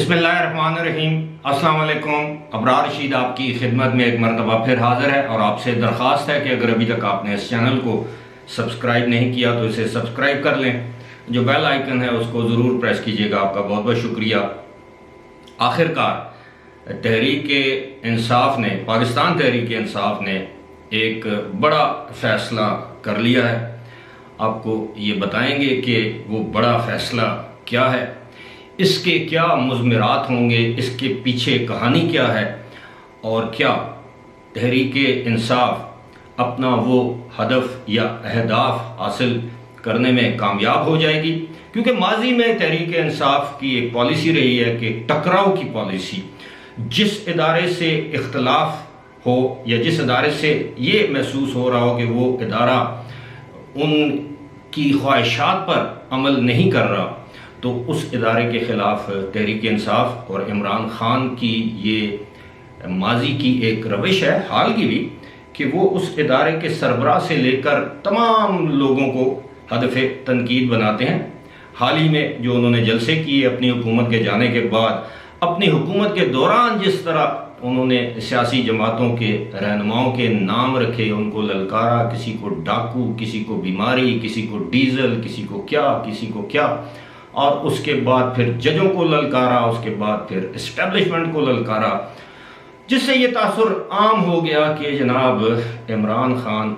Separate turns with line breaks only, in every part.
بسم اللہ الرحمن الرحیم۔ السلام علیکم۔ ابرار رشید آپ کی خدمت میں ایک مرتبہ پھر حاضر ہے، اور آپ سے درخواست ہے کہ اگر ابھی تک آپ نے اس چینل کو سبسکرائب نہیں کیا تو اسے سبسکرائب کر لیں، جو بیل آئیکن ہے اس کو ضرور پریس کیجیے گا۔ آپ کا بہت بہت شکریہ۔ آخر کار تحریک انصاف نے، پاکستان تحریک انصاف نے ایک بڑا فیصلہ کر لیا ہے۔ آپ کو یہ بتائیں گے کہ وہ بڑا فیصلہ کیا ہے، اس کے کیا مضمرات ہوں گے، اس کے پیچھے کہانی کیا ہے، اور کیا تحریک انصاف اپنا وہ ہدف یا اہداف حاصل کرنے میں کامیاب ہو جائے گی۔ کیونکہ ماضی میں تحریک انصاف کی ایک پالیسی رہی ہے کہ ٹکراؤ کی پالیسی، جس ادارے سے اختلاف ہو یا جس ادارے سے یہ محسوس ہو رہا ہو کہ وہ ادارہ ان کی خواہشات پر عمل نہیں کر رہا، تو اس ادارے کے خلاف تحریک انصاف اور عمران خان کی یہ ماضی کی ایک روش ہے، حال کی بھی، کہ وہ اس ادارے کے سربراہ سے لے کر تمام لوگوں کو ہدف تنقید بناتے ہیں۔ حال ہی میں جو انہوں نے جلسے کیے اپنی حکومت کے جانے کے بعد، اپنی حکومت کے دوران جس طرح انہوں نے سیاسی جماعتوں کے رہنماؤں کے نام رکھے، ان کو للکارا، کسی کو ڈاکو، کسی کو بیماری، کسی کو ڈیزل، کسی کو کیا، اور اس کے بعد پھر ججوں کو للکارا، اس کے بعد پھر اسٹیبلشمنٹ کو للکارا، جس سے یہ تاثر عام ہو گیا کہ جناب عمران خان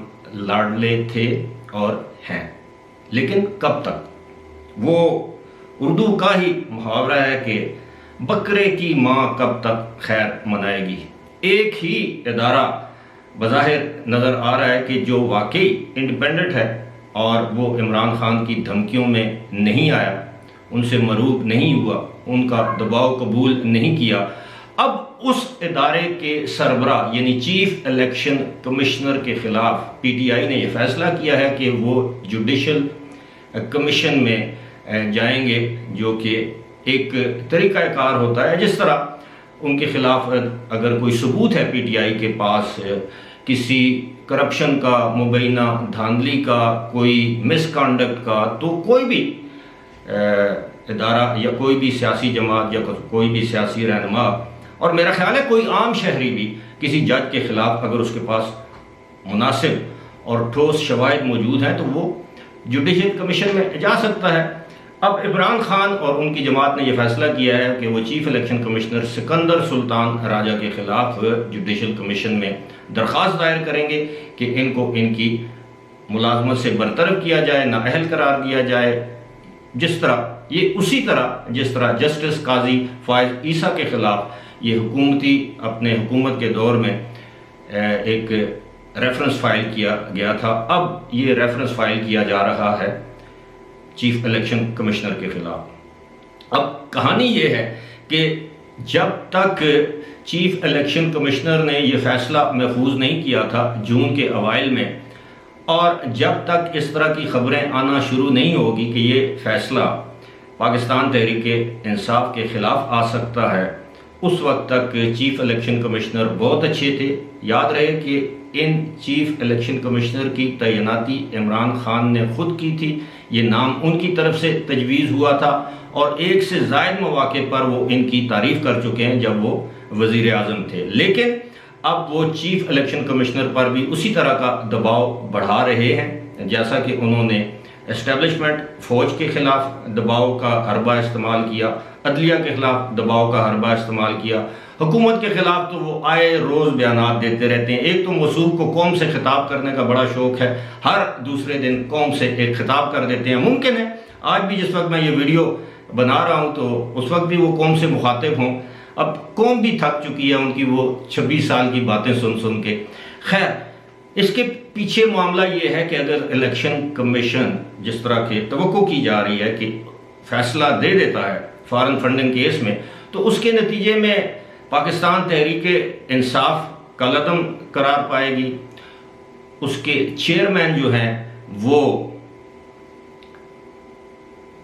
لاڈلے تھے اور ہیں، لیکن کب تک؟ وہ اردو کا ہی محاورہ ہے کہ بکرے کی ماں کب تک خیر منائے گی۔ ایک ہی ادارہ بظاہر نظر آ رہا ہے کہ جو واقعی انڈیپینڈنٹ ہے اور وہ عمران خان کی دھمکیوں میں نہیں آیا، ان سے مروب نہیں ہوا، ان کا دباؤ قبول نہیں کیا۔ اب اس ادارے کے سربراہ یعنی چیف الیکشن کمشنر کے خلاف پی ٹی آئی نے یہ فیصلہ کیا ہے کہ وہ جوڈیشل کمیشن میں جائیں گے، جو کہ ایک طریقہ کار ہوتا ہے۔ جس طرح ان کے خلاف اگر کوئی ثبوت ہے پی ٹی آئی کے پاس کسی کرپشن کا، مبینہ دھاندلی کا، کوئی مس کانڈکٹ کا، تو کوئی بھی ادارہ یا کوئی بھی سیاسی جماعت یا کوئی بھی سیاسی رہنما، اور میرا خیال ہے کوئی عام شہری بھی کسی جج کے خلاف اگر اس کے پاس مناسب اور ٹھوس شواہد موجود ہیں تو وہ جوڈیشل کمیشن میں جا سکتا ہے۔ اب عمران خان اور ان کی جماعت نے یہ فیصلہ کیا ہے کہ وہ چیف الیکشن کمشنر سکندر سلطان راجہ کے خلاف جوڈیشل کمیشن میں درخواست دائر کریں گے کہ ان کو ان کی ملازمت سے برطرف کیا جائے، نااہل قرار دیا جائے، اسی طرح جس طرح جسٹس قاضی فائز عیسیٰ کے خلاف یہ اپنے حکومت کے دور میں ایک ریفرنس فائل کیا گیا تھا، اب یہ ریفرنس فائل کیا جا رہا ہے چیف الیکشن کمشنر کے خلاف۔ اب کہانی یہ ہے کہ جب تک چیف الیکشن کمشنر نے یہ فیصلہ محفوظ نہیں کیا تھا جون کے اوائل میں، اور جب تک اس طرح کی خبریں آنا شروع نہیں ہوگی کہ یہ فیصلہ پاکستان تحریک انصاف کے خلاف آ سکتا ہے، اس وقت تک چیف الیکشن کمشنر بہت اچھے تھے۔ یاد رہے کہ ان چیف الیکشن کمشنر کی تعیناتی عمران خان نے خود کی تھی، یہ نام ان کی طرف سے تجویز ہوا تھا، اور ایک سے زائد مواقع پر وہ ان کی تعریف کر چکے ہیں جب وہ وزیر اعظم تھے۔ لیکن اب وہ چیف الیکشن کمشنر پر بھی اسی طرح کا دباؤ بڑھا رہے ہیں، جیسا کہ انہوں نے اسٹیبلشمنٹ فوج کے خلاف دباؤ کا حربہ استعمال کیا، عدلیہ کے خلاف دباؤ کا حربہ استعمال کیا، حکومت کے خلاف تو وہ آئے روز بیانات دیتے رہتے ہیں۔ ایک تو موصوف کو قوم سے خطاب کرنے کا بڑا شوق ہے، ہر دوسرے دن قوم سے ایک خطاب کر دیتے ہیں۔ ممکن ہے آج بھی جس وقت میں یہ ویڈیو بنا رہا ہوں تو اس وقت بھی وہ قوم سے مخاطب ہوں۔ اب قوم بھی تھک چکی ہے ان کی وہ 26 سال کی باتیں سن کے۔ خیر، اس کے پیچھے معاملہ یہ ہے کہ اگر الیکشن کمیشن جس طرح کی توقع کی جا رہی ہے کہ فیصلہ دے دیتا ہے فارن فنڈنگ کیس میں، تو اس کے نتیجے میں پاکستان تحریک انصاف کل عدم قرار پائے گی، اس کے چیئرمین جو ہیں وہ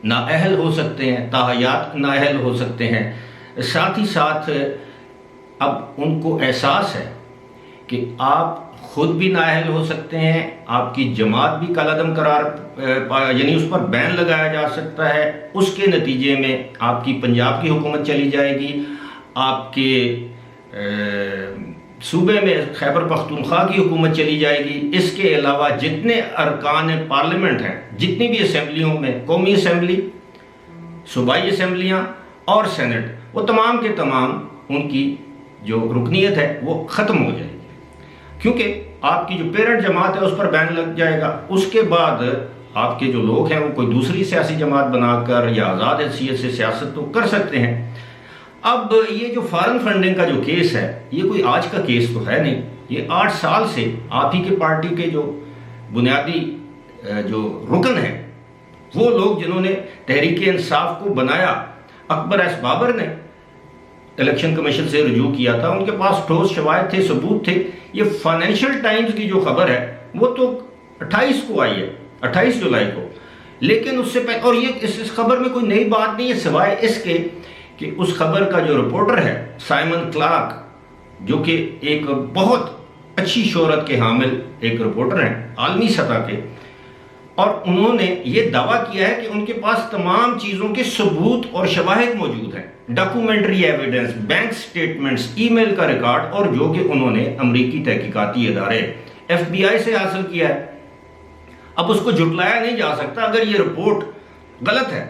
نااہل ہو سکتے ہیں، تاحیات نااہل ہو سکتے ہیں۔ ساتھ ہی ساتھ اب ان کو احساس ہے کہ آپ خود بھی نااہل ہو سکتے ہیں، آپ کی جماعت بھی کالعدم قرار یعنی اس پر بین لگایا جا سکتا ہے، اس کے نتیجے میں آپ کی پنجاب کی حکومت چلی جائے گی، آپ کے صوبے میں خیبر پختونخوا کی حکومت چلی جائے گی۔ اس کے علاوہ جتنے ارکان پارلیمنٹ ہیں، جتنی بھی اسمبلیوں میں، قومی اسمبلی، صوبائی اسمبلیاں اور سینٹ، وہ تمام کے تمام ان کی جو رکنیت ہے وہ ختم ہو جائے گی، کیونکہ آپ کی جو پیرنٹ جماعت ہے اس پر بین لگ جائے گا۔ اس کے بعد آپ کے جو لوگ ہیں وہ کوئی دوسری سیاسی جماعت بنا کر یا آزاد حیثیت سے سیاست تو کر سکتے ہیں۔ اب یہ جو فارن فنڈنگ کا جو کیس ہے، یہ کوئی آج کا کیس تو ہے نہیں، یہ 8 سال سے آپ ہی کے پارٹی کے جو بنیادی جو رکن ہیں، وہ لوگ جنہوں نے تحریک انصاف کو بنایا، اکبر ایس بابر نے الیکشن کمیشن سے رجوع کیا تھا، ان کے پاس ٹھوس شواہد تھے، ثبوت تھے۔ یہ فائنینشل ٹائمز کی جو خبر ہے وہ تو 28 کو آئی ہے، 28 جولائی کو، لیکن اس سے پہلے، اور یہ اس خبر میں کوئی نئی بات نہیں ہے سوائے اس کے کہ اس خبر کا جو رپورٹر ہے سائمن کلارک، جو کہ ایک بہت اچھی شہرت کے حامل ایک رپورٹر ہیں عالمی سطح کے، اور انہوں نے یہ دعویٰ کیا ہے کہ ان کے پاس تمام چیزوں کے ثبوت اور شواہد موجود ہیں، ڈاکومنٹری ایویڈنس، بینک سٹیٹمنٹس، ای میل کا ریکارڈ، اور جو کہ انہوں نے امریکی تحقیقاتی ادارے FBI سے حاصل کیا ہے۔ اب اس کو جھٹلایا نہیں جا سکتا۔ اگر یہ رپورٹ غلط ہے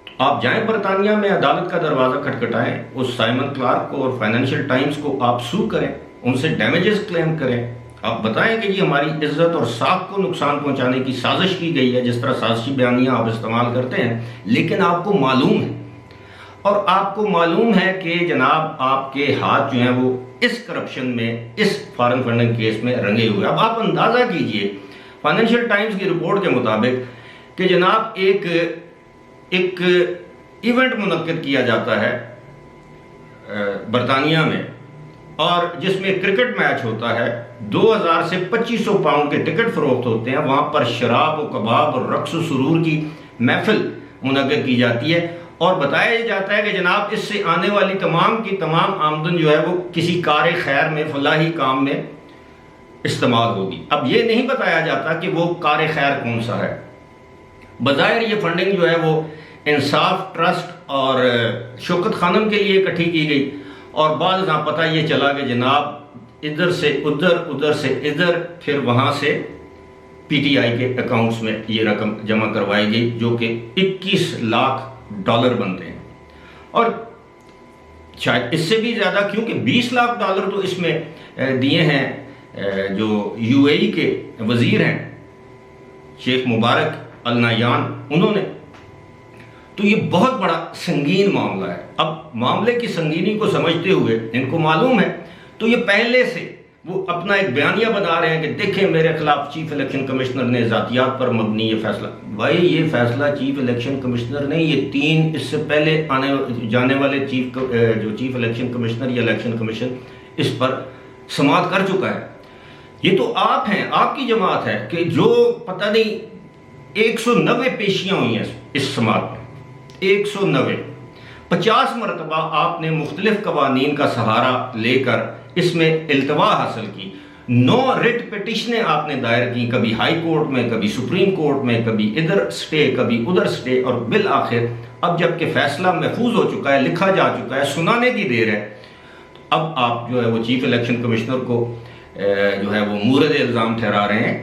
تو آپ جائیں برطانیہ میں، عدالت کا دروازہ کھٹکھٹائیں، اس سائمن کلارک کو اور فائنینشیل ٹائمز کو آپ سو کریں، ان سے ڈیمیجز کلیم کریں، آپ بتائیں کہ یہ ہماری عزت اور ساکھ کو نقصان پہنچانے کی سازش کی گئی ہے، جس طرح سازشی بیانیاں آپ استعمال کرتے ہیں، لیکن آپ کو معلوم ہے، اور آپ کو معلوم ہے کہ جناب آپ کے ہاتھ جو ہیں وہ اس کرپشن میں، اس فارن فنڈنگ کیس میں رنگے ہوئے۔ اب آپ اندازہ کیجئے فائنینشیل ٹائمز کی رپورٹ کے مطابق کہ جناب ایک ایونٹ منعقد کیا جاتا ہے برطانیہ میں، اور جس میں کرکٹ میچ ہوتا ہے، 2000 سے 2500 پاؤنڈ کے ٹکٹ فروخت ہوتے ہیں، وہاں پر شراب و کباب اور رقص و سرور کی محفل منعقد کی جاتی ہے، اور بتایا جاتا ہے کہ جناب اس سے آنے والی تمام کی تمام آمدن جو ہے وہ کسی کار خیر میں، فلاحی کام میں استعمال ہوگی۔ اب یہ نہیں بتایا جاتا کہ وہ کار خیر کون سا ہے۔ بظاہر یہ فنڈنگ جو ہے وہ انصاف ٹرسٹ اور شوکت خانم کے لیے اکٹھی کی گئی، اور بعد ازاں پتہ یہ چلا کہ جناب ادھر سے ادھر، ادھر سے ادھر، پھر وہاں سے PTI کے اکاؤنٹس میں یہ رقم جمع کروائی گئی، جو کہ 21 لاکھ ڈالر بنتے ہیں، اور شاید اس سے بھی زیادہ، کیونکہ 20 لاکھ ڈالر تو اس میں دیے ہیں جو UAE کے وزیر ہیں شیخ مبارک النایان، انہوں نے۔ تو یہ بہت بڑا سنگین معاملہ ہے۔ اب معاملے کی سنگینی کو سمجھتے ہوئے ان کو معلوم ہے، تو یہ پہلے سے وہ اپنا ایک بیانیہ بنا رہے ہیں کہ دیکھیں میرے خلاف چیف الیکشن کمشنر نے ذاتیات پر مبنی یہ فیصلہ۔ بھائی یہ فیصلہ چیف الیکشن کمشنر نہیں، یہ 3 اس سے پہلے آنے جانے والے جو چیف الیکشن کمشنر یا الیکشن کمیشن اس پر سماعت کر چکا ہے۔ یہ تو آپ ہیں، آپ کی جماعت ہے کہ جو پتہ نہیں 190 پیشیاں ہوئی ہیں اس سماعت میں، 190، 50 مرتبہ آپ نے مختلف قوانین کا سہارا لے کر اس میں التوا حاصل کی، 9 ریٹ پیٹیشنیں آپ نے دائر کی، کبھی ہائی کورٹ میں، کبھی سپریم کورٹ میں، کبھی ادھر سٹے، کبھی ادھر سٹے، اور بالآخر اب جب کہ فیصلہ محفوظ ہو چکا ہے، لکھا جا چکا ہے، سنانے کی دیر ہے، اب آپ جو ہے وہ چیف الیکشن کمشنر کو جو ہے وہ مورد الزام ٹھہرا رہے ہیں۔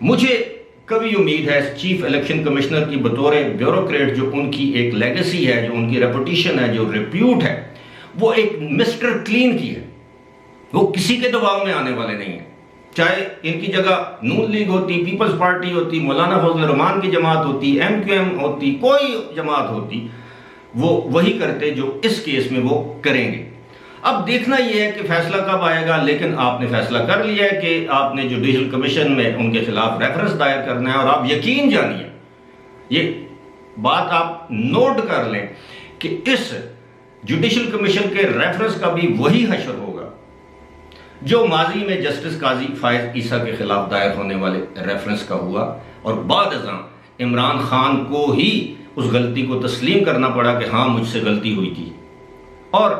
مجھے کبھی امید ہے چیف الیکشن کمشنر کی بطور بیوروکریٹ جو ان کی ایک لیگیسی ہے، جو ان کی ریپوٹیشن ہے، جو ریپیوٹ ہے، وہ ایک مسٹر کلین کی ہے، وہ کسی کے دباؤ میں آنے والے نہیں ہیں۔ چاہے ان کی جگہ نون لیگ ہوتی، پیپلز پارٹی ہوتی، مولانا فضل الرحمان کی جماعت ہوتی، MQM ہوتی، کوئی جماعت ہوتی، وہ وہی کرتے جو اس کیس میں وہ کریں گے۔ اب دیکھنا یہ ہے کہ فیصلہ کب آئے گا، لیکن آپ نے فیصلہ کر لیا ہے کہ آپ نے جوڈیشل کمیشن میں ان کے خلاف ریفرنس دائر کرنا ہے، اور آپ یقین جانیے، یہ بات آپ نوٹ کر لیں کہ اس جوڈیشل کمیشن کے ریفرنس کا بھی وہی حشر ہوگا جو ماضی میں جسٹس قاضی فائز عیسیٰ کے خلاف دائر ہونے والے ریفرنس کا ہوا، اور بعد ازاں عمران خان کو ہی اس غلطی کو تسلیم کرنا پڑا کہ ہاں مجھ سے غلطی ہوئی تھی۔ اور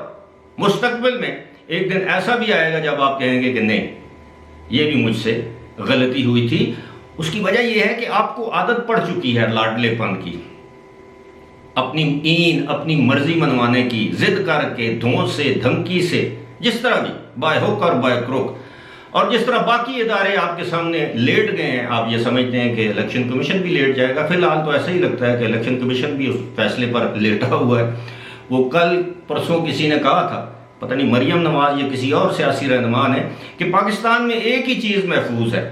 مستقبل میں ایک دن ایسا بھی آئے گا جب آپ کہیں گے کہ نہیں، یہ بھی مجھ سے غلطی ہوئی تھی۔ اس کی وجہ یہ ہے کہ آپ کو عادت پڑ چکی ہے لاڈلے پن کی، اپنی مرضی منوانے کی، ضد کر کے، دھون سے، دھمکی سے، جس طرح بھی، بائے ہوک اور بائے کروک، اور جس طرح باقی ادارے آپ کے سامنے لیٹ گئے ہیں، آپ یہ سمجھتے ہیں کہ الیکشن کمیشن بھی لیٹ جائے گا۔ فی الحال تو ایسا ہی لگتا ہے کہ الیکشن کمیشن بھی اس فیصلے پر لیٹا ہوا ہے۔ وہ کل پرسوں کسی نے کہا تھا، پتہ نہیں مریم نواز یا کسی اور سیاسی رہنما نے، کہ پاکستان میں ایک ہی چیز محفوظ ہے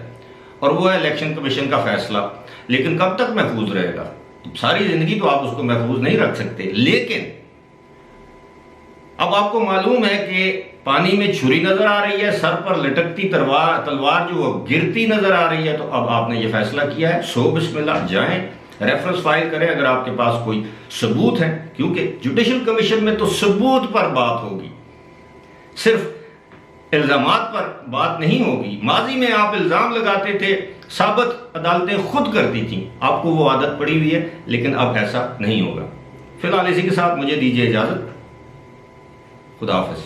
اور وہ ہے الیکشن کمیشن کا فیصلہ، لیکن کب تک محفوظ رہے گا؟ ساری زندگی تو آپ اس کو محفوظ نہیں رکھ سکتے۔ لیکن اب آپ کو معلوم ہے کہ پانی میں چھری نظر آ رہی ہے، سر پر لٹکتی تلوار جو وہ گرتی نظر آ رہی ہے، تو اب آپ نے یہ فیصلہ کیا ہے، سو بسم اللہ، جائیں ریفرنس فائل کریں اگر آپ کے پاس کوئی ثبوت ہے، کیونکہ جوڈیشل کمیشن میں تو ثبوت پر بات ہوگی، صرف الزامات پر بات نہیں ہوگی۔ ماضی میں آپ الزام لگاتے تھے، ثابت عدالتیں خود کرتی تھیں، آپ کو وہ عادت پڑی ہوئی ہے، لیکن اب ایسا نہیں ہوگا۔ فی الحال اسی کے ساتھ مجھے دیجیے اجازت، خدا حافظ۔